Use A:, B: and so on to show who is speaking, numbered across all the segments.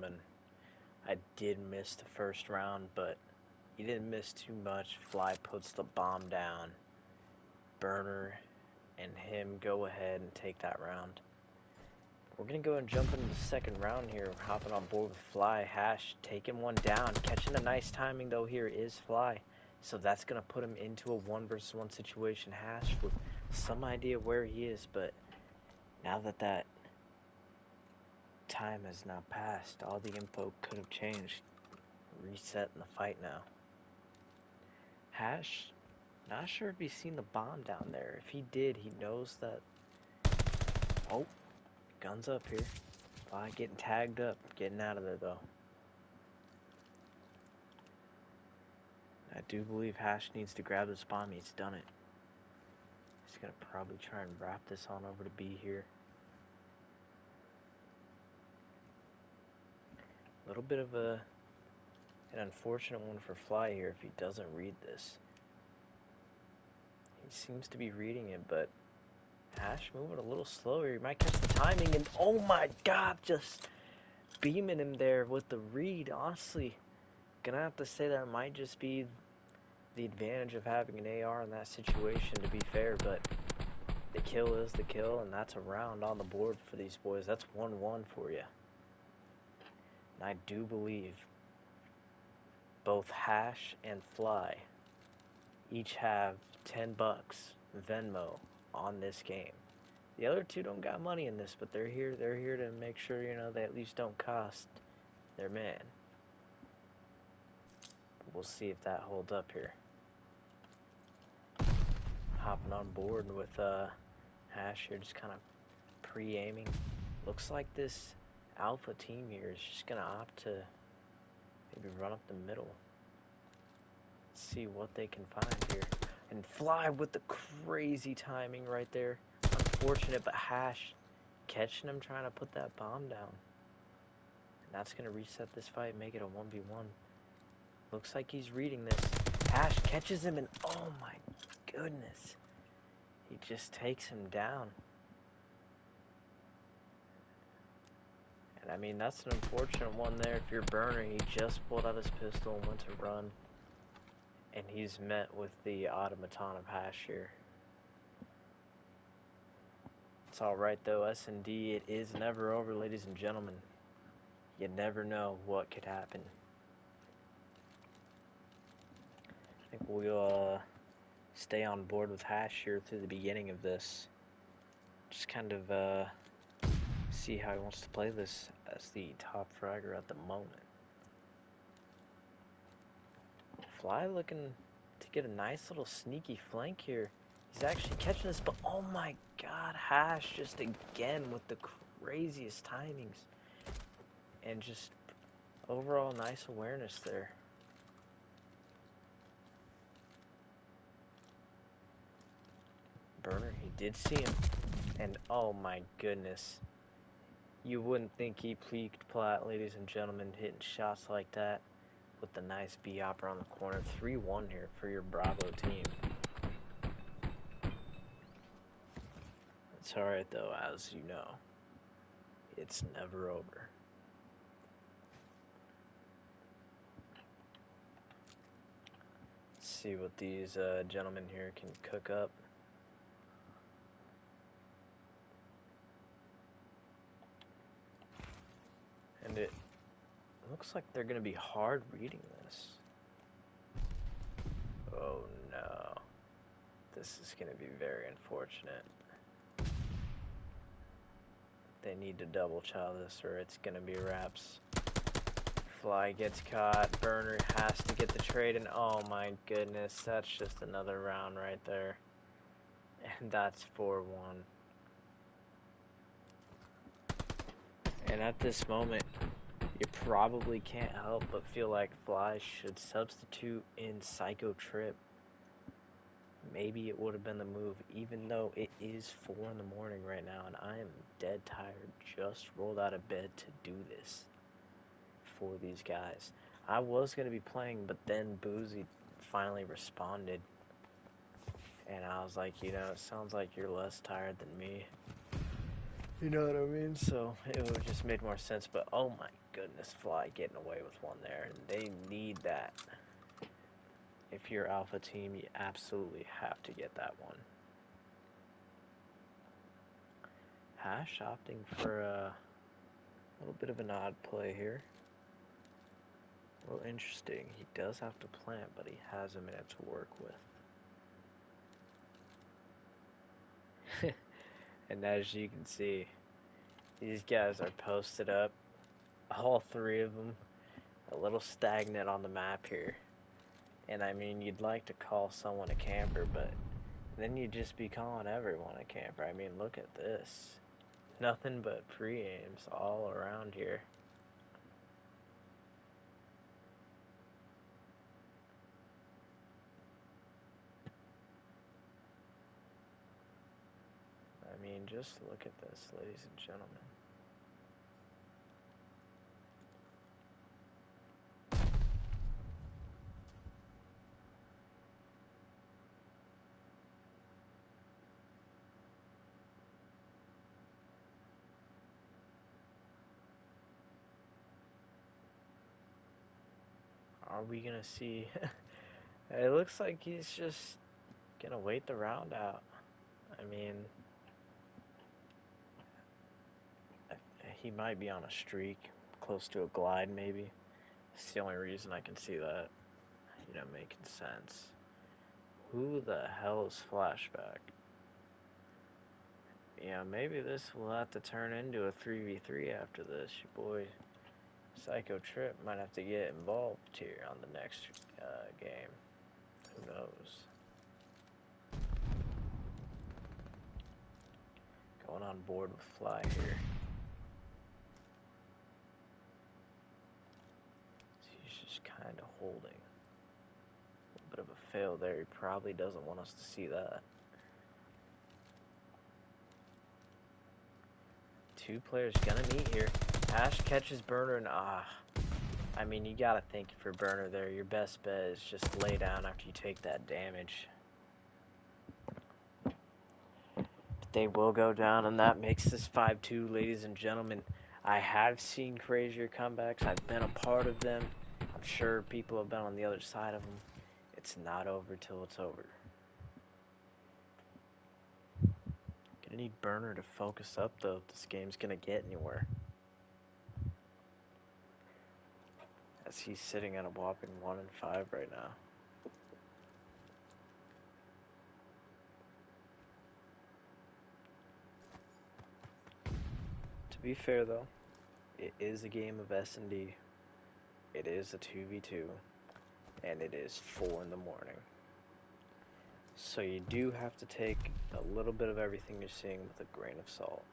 A: gentlemen, I did miss the first round, but you didn't miss too much. Fly puts the bomb down. Burner and him go ahead and take that round. We're going to go and jump into the second round here. We're hopping on board with Fly. Hash taking one down. Catching a nice timing, though, here is Fly. So that's going to put him into a 1-versus-1 situation. Hash with some idea where he is, but now that time has now passed, all the info could have changed. Reset in the fight now. Hash, not sure if he's seen the bomb down there. If he did, he knows that... Oh, guns up here. Fly getting tagged up, getting out of there though. I do believe Hash needs to grab this bomb. He's done it. He's gonna probably try and wrap this on over to B here. A little bit of an unfortunate one for Fly here if he doesn't read this. He seems to be reading it, but Hash moving a little slower. He might catch the timing, and oh my god, just beaming him there with the read. Honestly, gonna have to say that might just be the advantage of having an AR in that situation, to be fair, but the kill is the kill, and that's a round on the board for these boys. That's 1-1 for you. And I do believe both Hash and Fly each have $10 Venmo on this game. The other two don't got money in this, but they're here to make sure, you know, they at least don't cost their man. We'll see if that holds up here. Hopping on board with Hash here, just kind of pre-aiming. Looks like this alpha team here is just gonna opt to maybe run up the middle. Let's see what they can find here. And Fly with the crazy timing right there. Unfortunate, but Hash catching him trying to put that bomb down. And that's going to reset this fight, make it a 1v1. Looks like he's reading this. Hash catches him, and oh my goodness. He just takes him down. And I mean, that's an unfortunate one there. If you're Burner, he just pulled out his pistol and went to run. And he's met with the automaton of Hash here. It's alright though, S&D, it is never over, ladies and gentlemen. You never know what could happen. I think we'll stay on board with Hash here through the beginning of this. Just kind of see how he wants to play this as the top fragger at the moment. Fly looking to get a nice little sneaky flank here. He's actually catching this, but oh my god, Hash just again with the craziest timings. And just overall nice awareness there. Burner, he did see him. And oh my goodness. You wouldn't think he peaked plat, ladies and gentlemen, hitting shots like that with the nice B-op around the corner. 3-1 here for your Bravo team. It's alright though, as you know. It's never over. Let's see what these gentlemen here can cook up. And it looks like they're going to be hard reading this. Oh no. This is going to be very unfortunate. They need to double chow this or it's going to be wraps. Fly gets caught. Burner has to get the trade, and oh my goodness, that's just another round right there. And that's 4-1. And at this moment, you probably can't help but feel like Fly should substitute in Psycho Trip. Maybe it would have been the move, even though it is 4 in the morning right now, and I am dead tired. Just rolled out of bed to do this for these guys. I was going to be playing, but then Boozy finally responded. And I was like, you know, it sounds like you're less tired than me. You know what I mean? So it would have just made more sense. But oh my goodness, Fly getting away with one there. They need that. If you're Alpha Team, you absolutely have to get that one. Hash opting for a little bit of an odd play here. A little interesting. He does have to plant, but he has a minute to work with. And as you can see, these guys are posted up. All three of them a little stagnant on the map here. And I mean, you'd like to call someone a camper, but then you'd just be calling everyone a camper. I mean, look at this. Nothing but pre-aims all around here. I mean, just look at this, ladies and gentlemen. Are we gonna see? It looks like he's just gonna wait the round out. I mean, he might be on a streak, close to a glide maybe. It's the only reason I can see that, making sense. Who the hell is Flashback? Yeah, maybe this will have to turn into a 3v3 after this. Your boy Psycho Trip might have to get involved here on the next game. Who knows? Going on board with Fly here. He's just kind of holding. A little bit of a fail there. He probably doesn't want us to see that. Two players gonna meet here. Hash catches Burner and I mean, you gotta think for Burner there, your best bet is just lay down after you take that damage. But they will go down, and that makes this 5-2, ladies and gentlemen. I have seen crazier comebacks. I've been a part of them. I'm sure people have been on the other side of them. It's not over till it's over. Gonna need Burner to focus up, though, if this game's gonna get anywhere. As he's sitting at a whopping 1-5 right now. To be fair, though, it is a game of S&D. It is a 2v2, and it is 4 in the morning. So you do have to take a little bit of everything you're seeing with a grain of salt.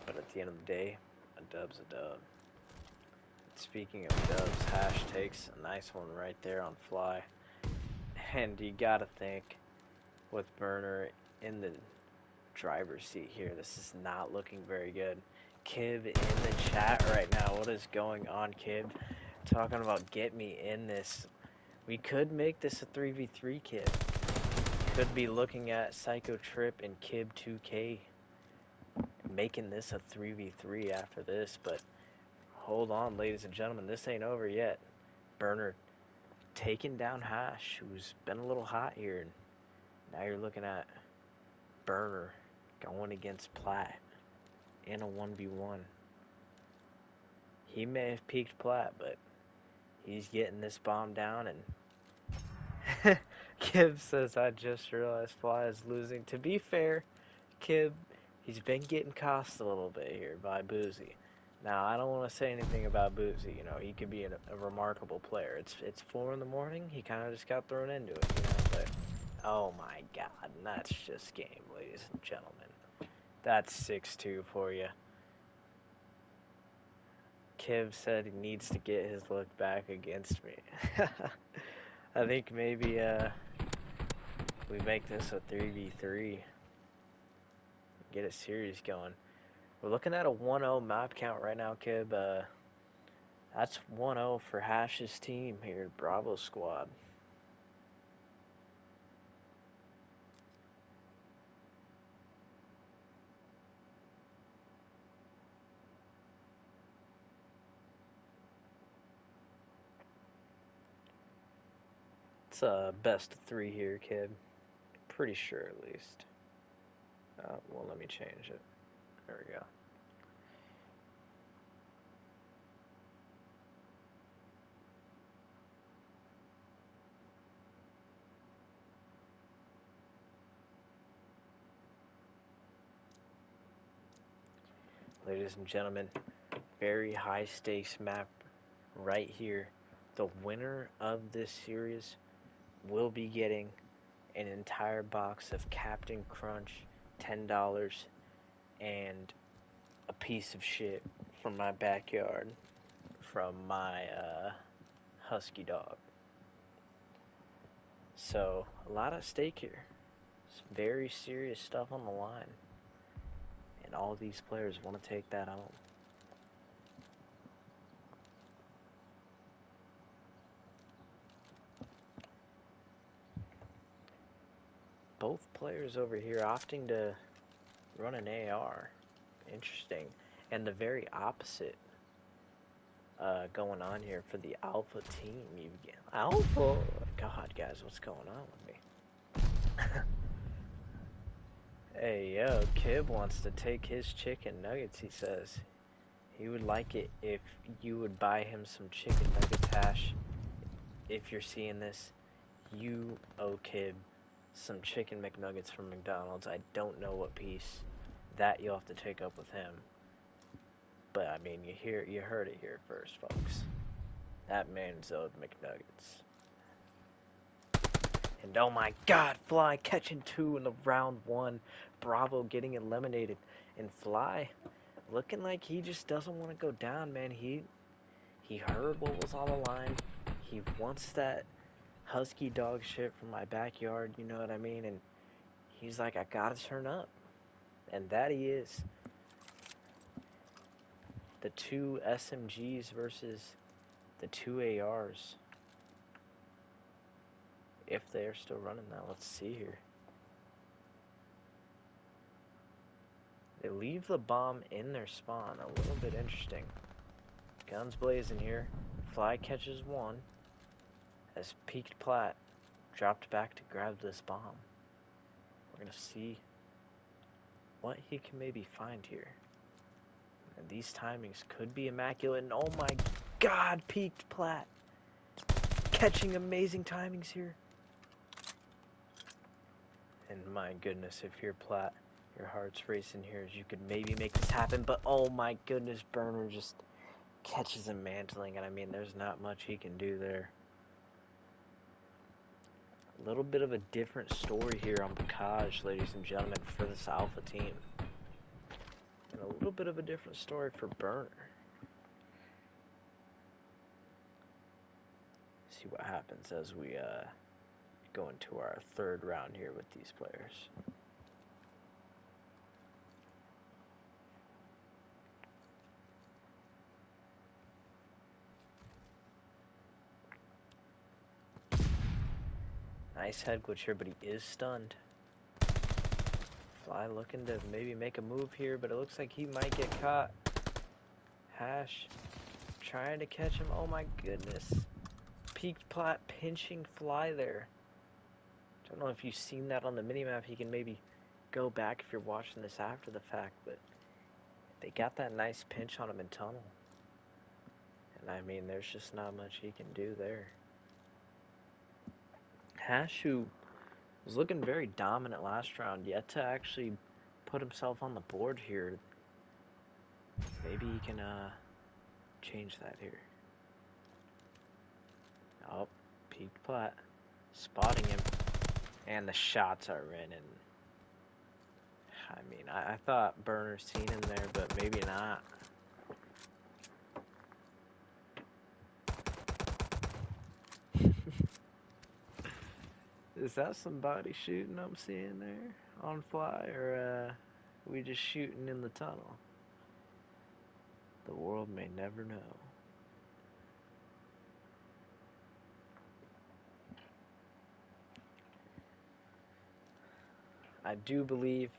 A: But at the end of the day, a dub's a dub. Speaking of dubs, Hash takes a nice one right there on Fly. And you gotta think, with Burner in the driver's seat here, this is not looking very good. Kib in the chat right now. What is going on, Kib? Talking about get me in this. We could make this a 3v3, Kib. Could be looking at Psycho Trip and Kib 2K. Making this a 3v3 after this, but hold on, ladies and gentlemen, this ain't over yet. Burner taking down Hash, who's been a little hot here. And now you're looking at Burner going against Platt in a 1v1. He may have peaked Platt, but he's getting this bomb down. And Kib says, I just realized Fly is losing. To be fair, Kib, he's been getting cost a little bit here by Boozy. Now, I don't want to say anything about Boozy. He could be a remarkable player. It's 4 in the morning. He kind of just got thrown into it, But oh my God, that's just game, ladies and gentlemen. That's 6-2 for you. Kiv said he needs to get his look back against me. I think maybe we make this a 3v3. Get a series going. We're looking at a 1-0 map count right now, Kib. That's 1-0 for Hash's team here, Bravo Squad. It's a best of 3 here, kid. Pretty sure, at least. Well, let me change it. There we go. Ladies and gentlemen, very high stakes map right here. The winner of this series will be getting an entire box of Captain Crunch, $10, and a piece of shit from my backyard from my husky dog. So, a lot at stake here. Some very serious stuff on the line. And all these players want to take that home. Both players over here opting to run an AR. Interesting. And the very opposite going on here for the Alpha team. You get Alpha. God, guys, what's going on with me? Hey, yo, Kib wants to take his chicken nuggets. He says he would like it if you would buy him some chicken nuggets, Hash. If you're seeing this, you owe Kib some chicken McNuggets from McDonald's. I don't know what piece. That you'll have to take up with him. But I mean, you heard it here first, folks. That man's owed McNuggets. And oh my God, Fly catching 2 in the round 1. Bravo getting eliminated. And Fly looking like he just doesn't want to go down, man. He heard what was on the line. He wants that husky dog shit from my backyard, you know what I mean? And he's like, I gotta turn up. And that he is. The 2 SMGs versus the 2 ARs. If they're still running that, let's see here. They leave the bomb in their spawn. A little bit interesting. Guns blazing here. Fly catches 1. As Peaked Plat dropped back to grab this bomb. We're going to see what he can maybe find here. And these timings could be immaculate. And oh my God, Peaked Plat. Catching amazing timings here. And my goodness, if you're Plat, your heart's racing here as you could maybe make this happen. But oh my goodness, Burner just catches him mantling. And I mean, there's not much he can do there. A little bit of a different story here on Bacage, ladies and gentlemen, for this Alpha team. And a little bit of a different story for Burner. See what happens as we go into our 3rd round here with these players. Nice head glitch here, but he is stunned. Fly looking to maybe make a move here, but it looks like he might get caught. Hash trying to catch him. Oh my goodness. Peaked Plat pinching Fly there. Don't know if you've seen that on the minimap. You can maybe go back if you're watching this after the fact, but they got that nice pinch on him in tunnel. And I mean, there's just not much he can do there. Hash, who was looking very dominant last round, yet to actually put himself on the board here. Maybe he can change that here. Oh, Peaked Plat spotting him, and the shots are in. And I mean, I thought Burner seen him there, but maybe not. Is that somebody shooting I'm seeing there on Fly, or we just shooting in the tunnel? The world may never know. I do believe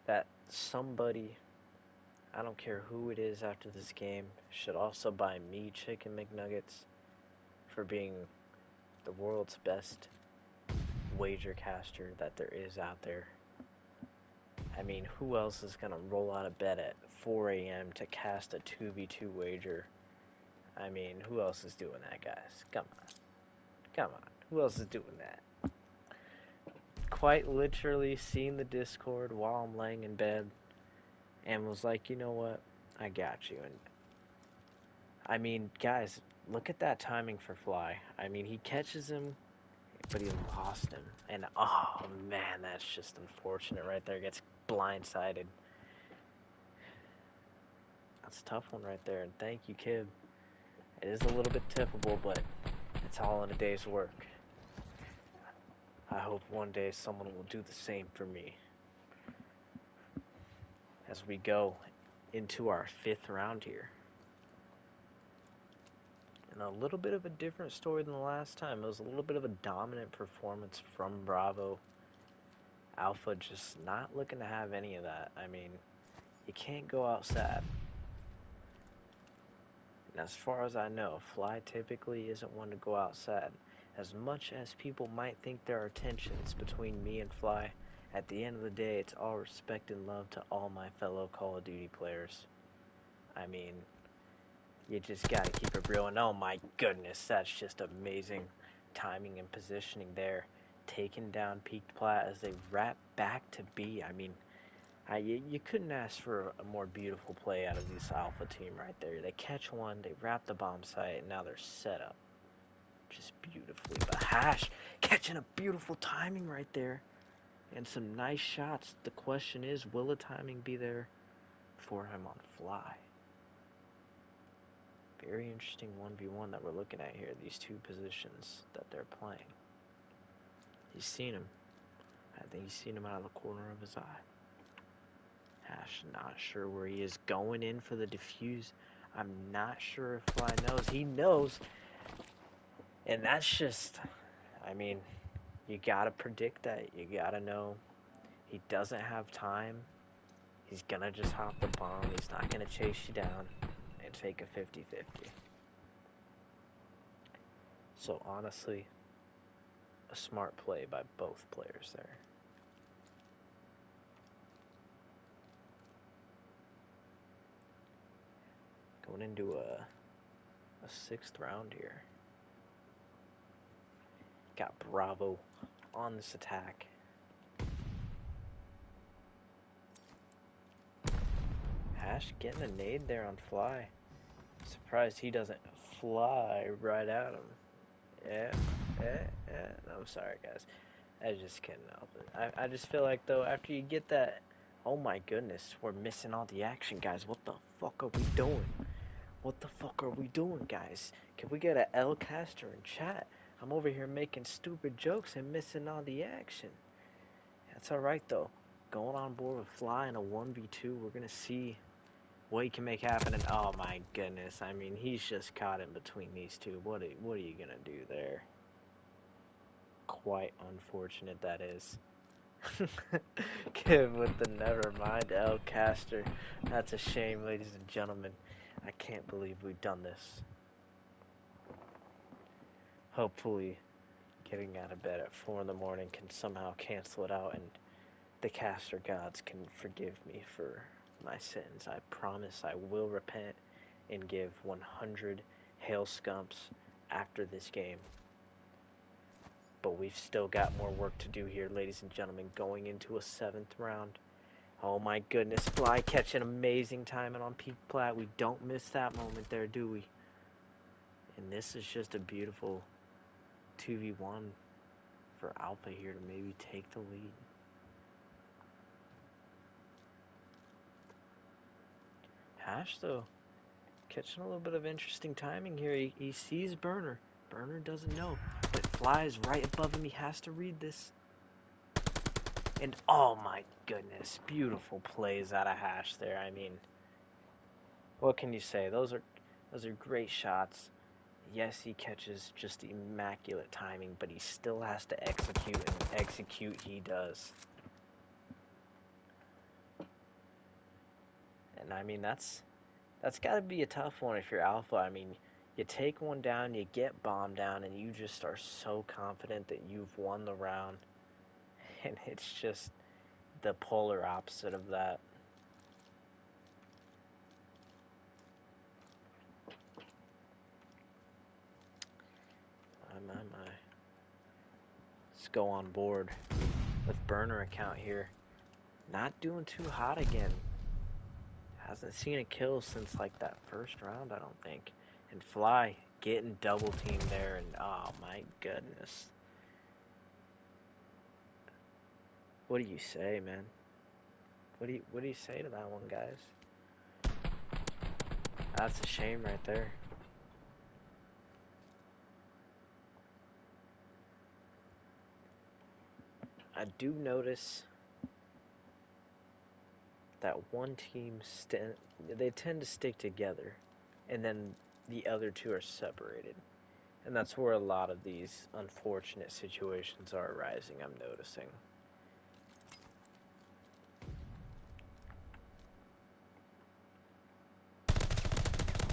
A: that somebody, I don't care who it is after this game, should also buy me chicken McNuggets for being the world's best wager caster that there is out there. I mean, who else is going to roll out of bed at 4 a.m. to cast a 2v2 wager? I mean, who else is doing that, guys? Come on. Come on. Who else is doing that? Quite literally seen the Discord while I'm laying in bed and was like, you know what? I got you. And I mean, guys, look at that timing for Fly. I mean, he catches him, but he lost him. And oh man, that's just unfortunate right there. Gets blindsided. That's a tough one right there. And thank you, Kib. It is a little bit tippable, but it's all in a day's work. I hope one day someone will do the same for me. As we go into our 5th round here. And a little bit of a different story than the last time. It was a little bit of a dominant performance from Bravo. Alpha just not looking to have any of that. I mean, you can't go out sad. And as far as I know, Fly typically isn't one to go out sad. As much as people might think there are tensions between me and Fly, at the end of the day, it's all respect and love to all my fellow Call of Duty players. I mean, you just gotta keep it real. And oh my goodness, that's just amazing timing and positioning there. Taking down Peaked Plat as they wrap back to B. I mean, you couldn't ask for a more beautiful play out of this Alpha team right there. They catch one, they wrap the bomb site, and now they're set up. Just beautifully. But Hash catching a beautiful timing right there. And some nice shots. The question is, will the timing be there for him on Fly? Very interesting 1v1 that we're looking at here. These two positions that they're playing. He's seen him. I think he's seen him out of the corner of his eye. Hash not sure where he is. Going in for the defuse. I'm not sure if Fly knows. He knows. And that's just, I mean, you gotta predict that. You gotta know. He doesn't have time. He's gonna just hop the bomb. He's not gonna chase you down and take a 50-50. So honestly, a smart play by both players there. Going into a 6th round here. Got Bravo on this attack. Hash getting a nade there on Fly. Surprised he doesn't fly right at him. Yeah. I'm sorry, guys. I just can't help it. I just feel like, though, after you get that... Oh my goodness, we're missing all the action, guys. What the fuck are we doing? What the fuck are we doing, guys? Can we get an L caster in chat? I'm over here making stupid jokes and missing all the action. That's alright, though. Going on board with Fly in a 1v2, we're going to see what he can make happen. And oh my goodness, I mean, he's just caught in between these two. What are you going to do there? Quite unfortunate, that is. Kid with the never mind L caster. That's a shame, ladies and gentlemen. I can't believe we've done this. Hopefully, getting out of bed at 4 in the morning can somehow cancel it out and the caster gods can forgive me for my sins. I promise I will repent and give 100 hail scumps after this game. But we've still got more work to do here, ladies and gentlemen, going into a 7th round. Oh my goodness, Fly catching amazing timing on Peaked Plat. We don't miss that moment there, do we? And this is just a beautiful 2v1 for Alpha here to maybe take the lead. Hash, though, catching a little bit of interesting timing here. He sees Burner. Burner doesn't know, but Fly is right above him. He has to read this. And oh my goodness, beautiful plays out of Hash there. I mean, what can you say? Those are great shots. Yes, he catches just immaculate timing, but he still has to execute, and execute he does. And I mean, that's got to be a tough one if you're Alpha. I mean, You take one down, you get bombed down, and you just are so confident that you've won the round. And it's just the polar opposite of that. My. Let's go on board with burner account here. Not doing too hot again. Hasn't seen a kill since like that first round, I don't think. And Fly getting double teamed there, and oh my goodness. What do you say, man? What do you say to that one, guys? That's a shame right there. I do notice that one team they tend to stick together, and then the other two are separated. And that's where a lot of these unfortunate situations are arising, I'm noticing.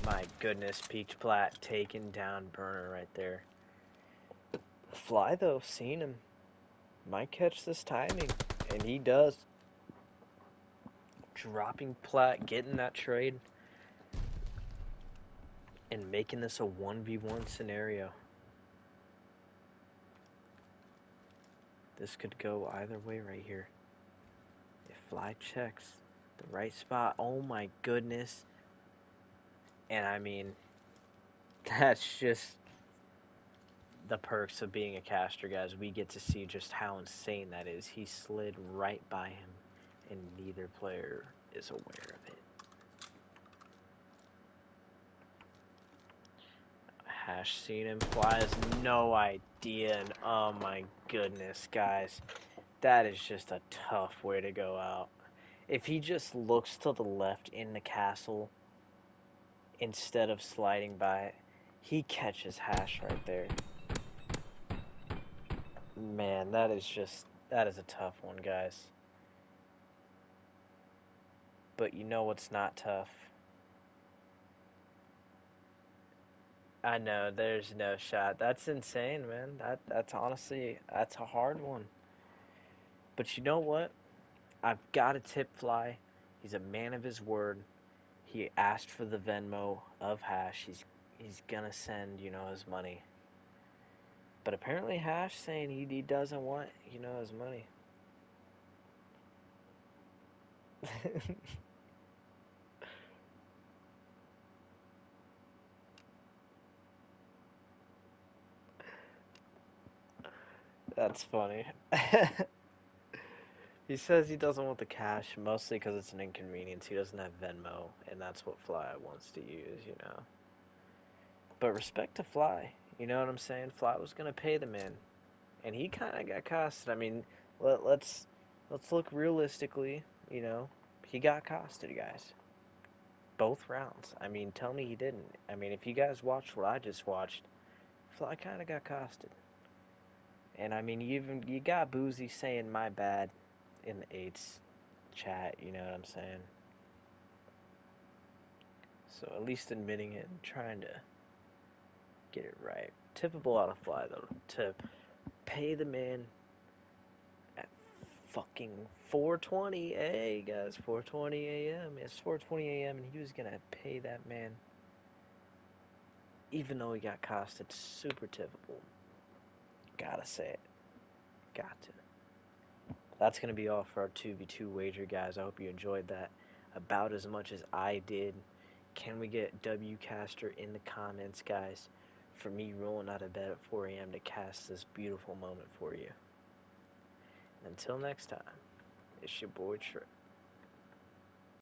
A: My goodness, Peaked Plat taking down Burner right there. Fly, though, seen him. Might catch this timing, and he does. Dropping Plat, getting that trade, and making this a 1v1 scenario. This could go either way right here. If Fly checks the right spot, oh my goodness. And I mean, that's just the perks of being a caster, guys. We get to see just how insane that is. He slid right by him, and neither player is aware of it. Hash seen him fly, has no idea, and oh my goodness, guys. That is just a tough way to go out. If he just looks to the left in the castle instead of sliding by it, he catches Hash right there. Man, that is a tough one, guys. But you know what's not tough? I know, there's no shot. That's insane, man. That's honestly, that's a hard one. But you know what? I've got to tip Fly. He's a man of his word. He asked for the Venmo of Hash. He's gonna send, his money. But apparently Hash saying he doesn't want, his money. That's funny. He says he doesn't want the cash, mostly because it's an inconvenience. He doesn't have Venmo, and that's what Fly wants to use. But respect to Fly, you know what I'm saying? Fly was gonna pay the man, and he kind of got costed. I mean, let's look realistically. He got costed, guys. Both rounds. I mean, tell me he didn't. I mean, if you guys watched what I just watched, Fly kind of got costed. And I mean, you got Boozy saying my bad in the eights chat. You know what I'm saying? So at least admitting it and trying to get it right. Tippable out of Fly though to pay the man at fucking 4:20. Hey guys, 4:20 a.m. It's 4:20 a.m. and he was gonna pay that man, even though he got costed. Super tippable. Gotta say it. Got to. That's gonna be all for our 2v2 wager, guys. I hope you enjoyed that about as much as I did. Can we get WCaster in the comments, guys, for me rolling out of bed at 4 a.m. to cast this beautiful moment for you. And until next time, it's your boy Trip.